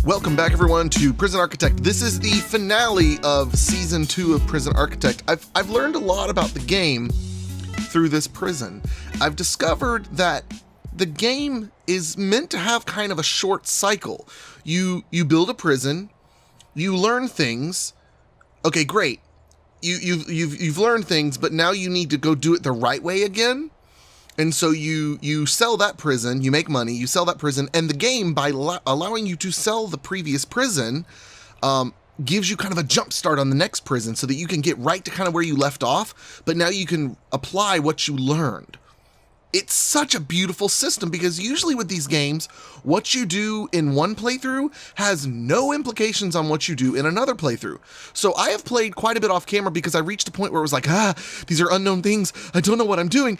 Welcome back, everyone, to Prison Architect. This is the finale of Season 2 of Prison Architect. I've learned a lot about the game through this prison. I've discovered that the game is meant to have kind of a short cycle. You build a prison, you learn things. Okay, great. You've learned things, but now you need to go do it the right way again. And so you sell that prison, you make money, you sell that prison, and the game, by allowing you to sell the previous prison, gives you kind of a jump start on the next prison so that you can get right to kind of where you left off, but now you can apply what you learned. It's such a beautiful system because usually with these games, what you do in one playthrough has no implications on what you do in another playthrough. So I have played quite a bit off camera because I reached a point where it was like, these are unknown things. I don't know what I'm doing.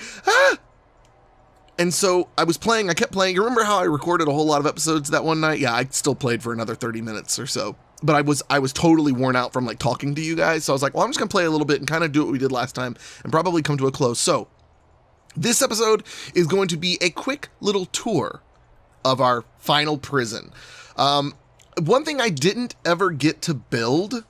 And so I kept playing. You remember how I recorded a whole lot of episodes that one night? Yeah, I still played for another 30 minutes or so. But I was totally worn out from like talking to you guys. So I was like, well, I'm just going to play a little bit and kind of do what we did last time and probably come to a close. So this episode is going to be a quick little tour of our final prison. One thing I didn't ever get to build,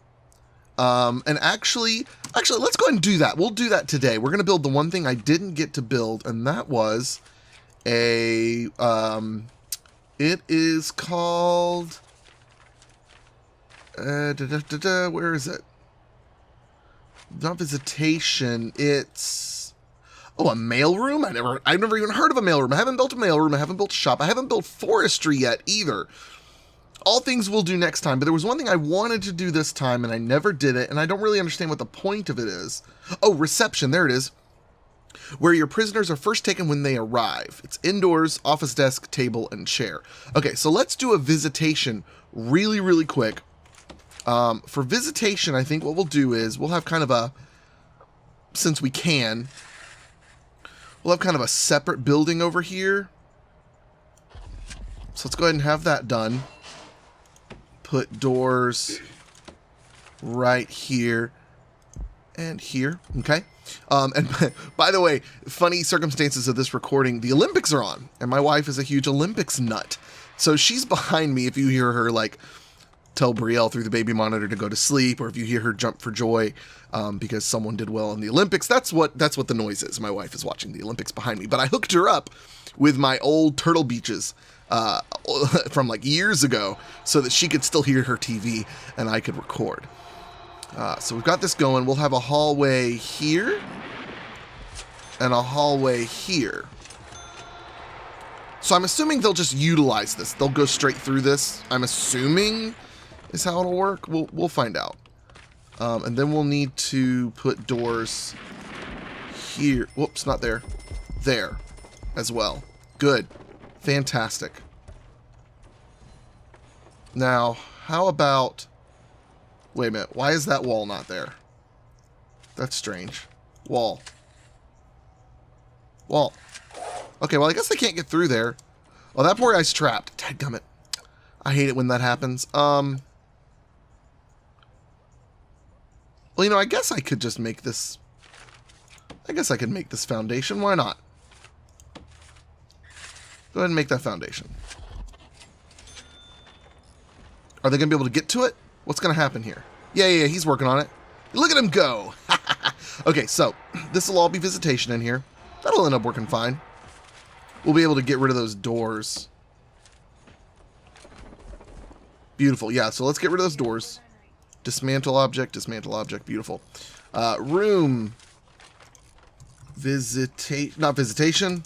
and actually, let's go ahead and do that. We'll do that today. We're going to build the one thing I didn't get to build, and that was it is called, where is it? Not visitation, it's, a mailroom? I've never even heard of a mailroom. I haven't built a mailroom, I haven't built a shop, I haven't built forestry yet either. All things we'll do next time, but there was one thing I wanted to do this time, and I never did it, and I don't really understand what the point of it is. Oh, reception, there it is. Where your prisoners are first taken when they arrive. It's indoors, office desk, table, and chair. Okay, so let's do a visitation really, really quick. For visitation, I think what we'll do is we'll have kind of a, since we can, we'll have kind of a separate building over here. So let's go ahead and have that done. Put doors right here and here, okay? And by the way, funny circumstances of this recording, the Olympics are on, and my wife is a huge Olympics nut. So she's behind me if you hear her, like, tell Brielle through the baby monitor to go to sleep, or if you hear her jump for joy because someone did well in the Olympics. That's what the noise is. My wife is watching the Olympics behind me. But I hooked her up with my old Turtle Beaches from like years ago so that she could still hear her TV and I could record. So we've got this going. We'll have a hallway here and a hallway here. So I'm assuming they'll just utilize this. They'll go straight through this. I'm assuming is how it'll work. We'll find out. And then we'll need to put doors here. Whoops, not there. There as well. Good. Fantastic. Now, how about... Wait a minute. Why is that wall not there? That's strange. Wall. Wall. Okay, well, I guess I can't get through there. Oh, that poor guy's trapped. Dadgummit. I hate it when that happens. Well, you know, I guess I could just make this... I guess I could make this foundation. Why not? Go ahead and make that foundation. Are they going to be able to get to it? What's going to happen here? Yeah, he's working on it. Look at him go! Okay, so this will all be visitation in here. That'll end up working fine. We'll be able to get rid of those doors. Beautiful. Yeah, so let's get rid of those doors. Dismantle object, beautiful. Room. Not visitation.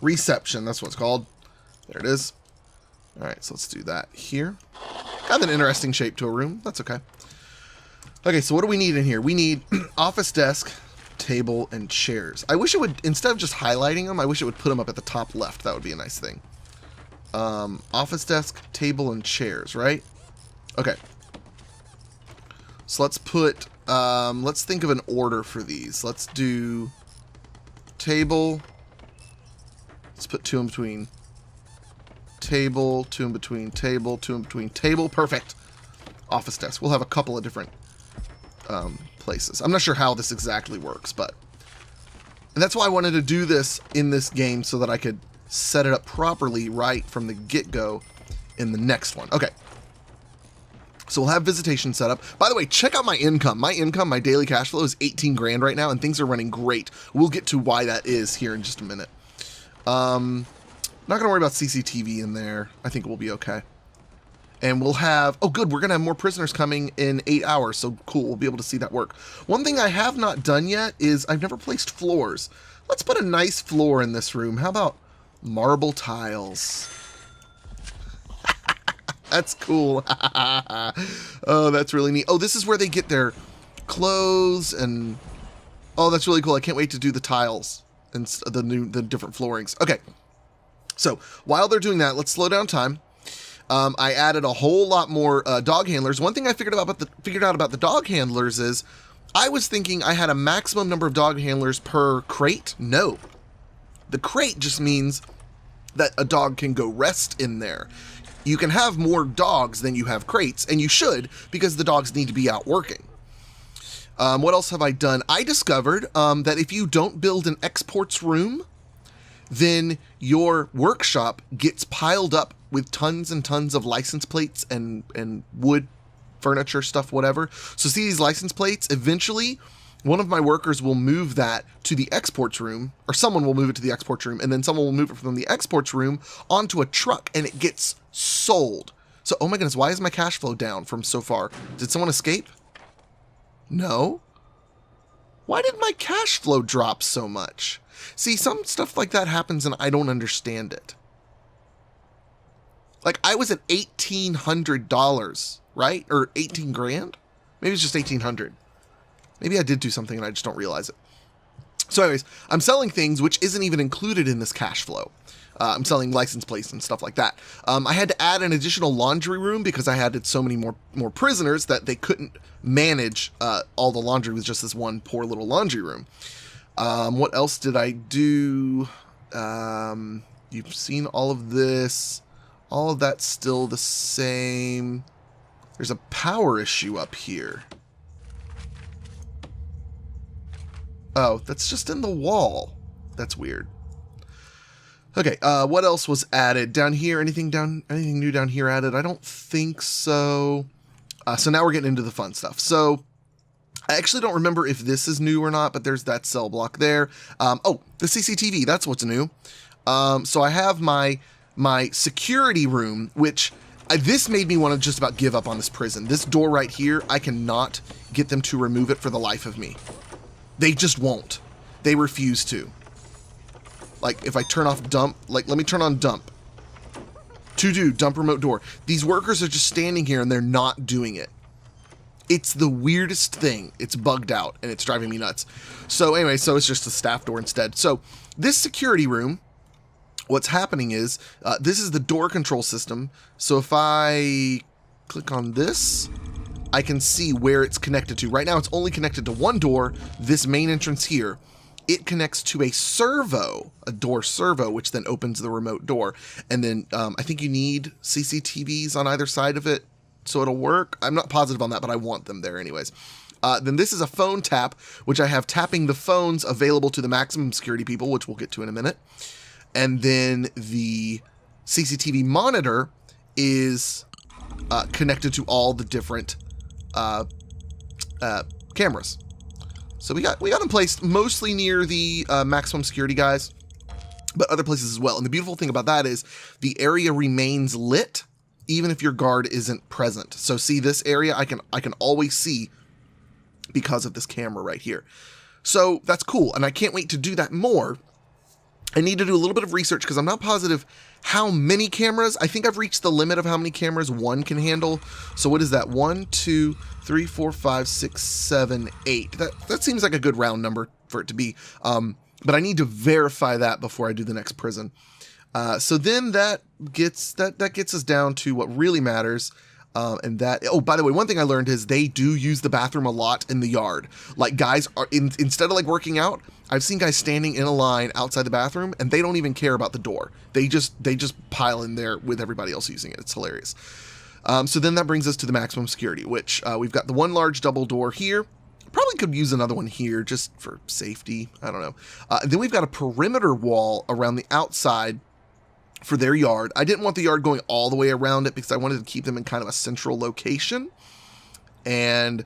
Reception, that's what it's called. There it is. Alright, so let's do that here. Kind of an interesting shape to a room. That's okay. Okay, so what do we need in here? We need office desk, table, and chairs. I wish it would, instead of just highlighting them, I wish it would put them up at the top left. That would be a nice thing. Office desk, table, and chairs, right? Okay. So let's put, let's think of an order for these. Let's do table. Let's put two in between. Table, two in between table, two in between table. Perfect. Office desk. We'll have a couple of different places. I'm not sure how this exactly works, but... And that's why I wanted to do this in this game so that I could set it up properly right from the get-go in the next one. Okay. So we'll have visitation set up. By the way, check out my income. My daily cash flow is 18 grand right now, and things are running great. We'll get to why that is here in just a minute. Not going to worry about CCTV in there. I think we'll be okay. And we'll have, oh good, we're going to have more prisoners coming in 8 hours. So cool, we'll be able to see that work. One thing I have not done yet is I've never placed floors. Let's put a nice floor in this room. How about marble tiles? That's cool. Oh, that's really neat. Oh, this is where they get their clothes and... Oh, that's really cool. I can't wait to do the tiles and the different floorings. Okay. So, while they're doing that, let's slow down time. I added a whole lot more dog handlers. One thing I figured out about the dog handlers is I was thinking I had a maximum number of dog handlers per crate. No. The crate just means that a dog can go rest in there. You can have more dogs than you have crates, and you should, because the dogs need to be out working. What else have I done? I discovered that if you don't build an exports room, then your workshop gets piled up with tons and tons of license plates and wood, furniture, stuff, whatever. So see these license plates? Eventually, one of my workers will move that to the exports room, or someone will move it to the exports room, and then someone will move it from the exports room onto a truck, and it gets sold. So, oh my goodness, why is my cash flow down from so far? Did someone escape? No. Why did my cash flow drop so much? See, some stuff like that happens and I don't understand it. Like, I was at $1,800, right? Or 18 grand? Maybe it's just 1,800. Maybe I did do something and I just don't realize it. So anyways, I'm selling things which isn't even included in this cash flow. I'm selling license plates and stuff like that. I had to add an additional laundry room because I had so many more prisoners that they couldn't manage all the laundry with just this one poor little laundry room. What else did I do? You've seen all of this. All of that's still the same. There's a power issue up here. Oh, that's just in the wall. That's weird. Okay, what else was added down here? Anything new down here added? I don't think so. So now we're getting into the fun stuff. So I actually don't remember if this is new or not, but there's that cell block there. Oh, the CCTV, that's what's new. So I have my security room, which this made me want to just about give up on this prison. This door right here, I cannot get them to remove it for the life of me. They just won't. They refuse to. Like, if I turn off dump, like, let me turn on dump. To do, dump remote door. These workers are just standing here and they're not doing it. It's the weirdest thing. It's bugged out and it's driving me nuts. So anyway, so it's just a staff door instead. So this security room, what's happening is, this is the door control system. So if I click on this, I can see where it's connected to. Right now, it's only connected to one door, this main entrance here. It connects to a servo, a door servo, which then opens the remote door. And then I think you need CCTVs on either side of it so it'll work. I'm not positive on that, but I want them there anyways. Then this is a phone tap, which I have tapping the phones available to the maximum security people, which we'll get to in a minute. And then the CCTV monitor is connected to all the different cameras. So we got them placed mostly near the maximum security guys, but other places as well. And the beautiful thing about that is the area remains lit even if your guard isn't present. So see this area, I can always see because of this camera right here. So that's cool, and I can't wait to do that more. I need to do a little bit of research because I'm not positive how many cameras. I think I've reached the limit of how many cameras one can handle. So what is that? 1, 2, 3, 4, 5, 6, 7, 8. That seems like a good round number for it to be. But I need to verify that before I do the next prison. So then that gets us down to what really matters. And that, oh, by the way, one thing I learned is they do use the bathroom a lot in the yard. Like guys are instead of like working out, I've seen guys standing in a line outside the bathroom and they don't even care about the door. They just pile in there with everybody else using it. It's hilarious. So then that brings us to the maximum security, which we've got the one large double door here. Probably could use another one here just for safety. I don't know. Then we've got a perimeter wall around the outside for their yard. I didn't want the yard going all the way around it because I wanted to keep them in kind of a central location. and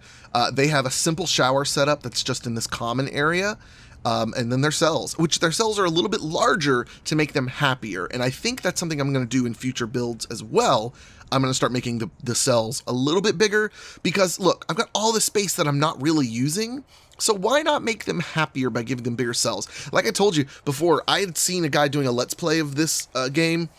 they have a simple shower setup that's just in this common area. And then their cells, which their cells are a little bit larger to make them happier. And I think that's something I'm going to do in future builds as well. I'm going to start making the cells a little bit bigger because look, I've got all the space that I'm not really using. So why not make them happier by giving them bigger cells? Like I told you before, I had seen a guy doing a Let's Play of this game,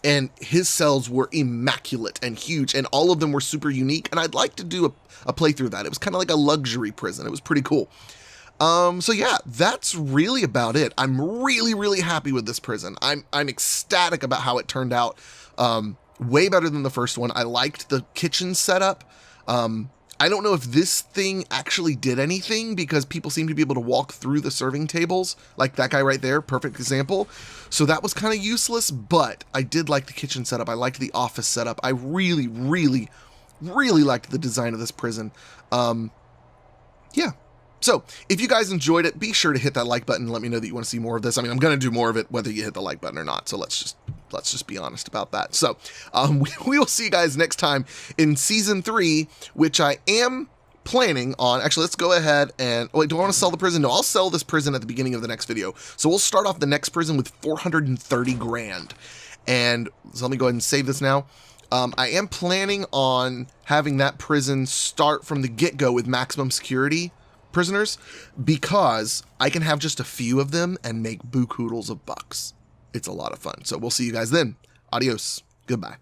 and his cells were immaculate and huge, and all of them were super unique. And I'd like to do a playthrough of that. It was kind of like a luxury prison. It was pretty cool. So yeah, that's really about it. I'm really, really happy with this prison. I'm ecstatic about how it turned out. Way better than the first one. I liked the kitchen setup. I don't know if this thing actually did anything because people seem to be able to walk through the serving tables, like that guy right there, perfect example. So that was kind of useless, but I did like the kitchen setup. I liked the office setup. I really, really, really liked the design of this prison. Yeah. So if you guys enjoyed it, be sure to hit that like button and let me know that you want to see more of this. I mean, I'm going to do more of it whether you hit the like button or not. So let's just be honest about that. So we will see you guys next time in season 3, which I am planning on. Actually, let's go ahead and wait, do I want to sell the prison? No, I'll sell this prison at the beginning of the next video. So we'll start off the next prison with 430 grand. And so let me go ahead and save this now. I am planning on having that prison start from the get-go with maximum security prisoners because I can have just a few of them and make buku-oodles of bucks. It's a lot of fun. So we'll see you guys then. Adios. Goodbye.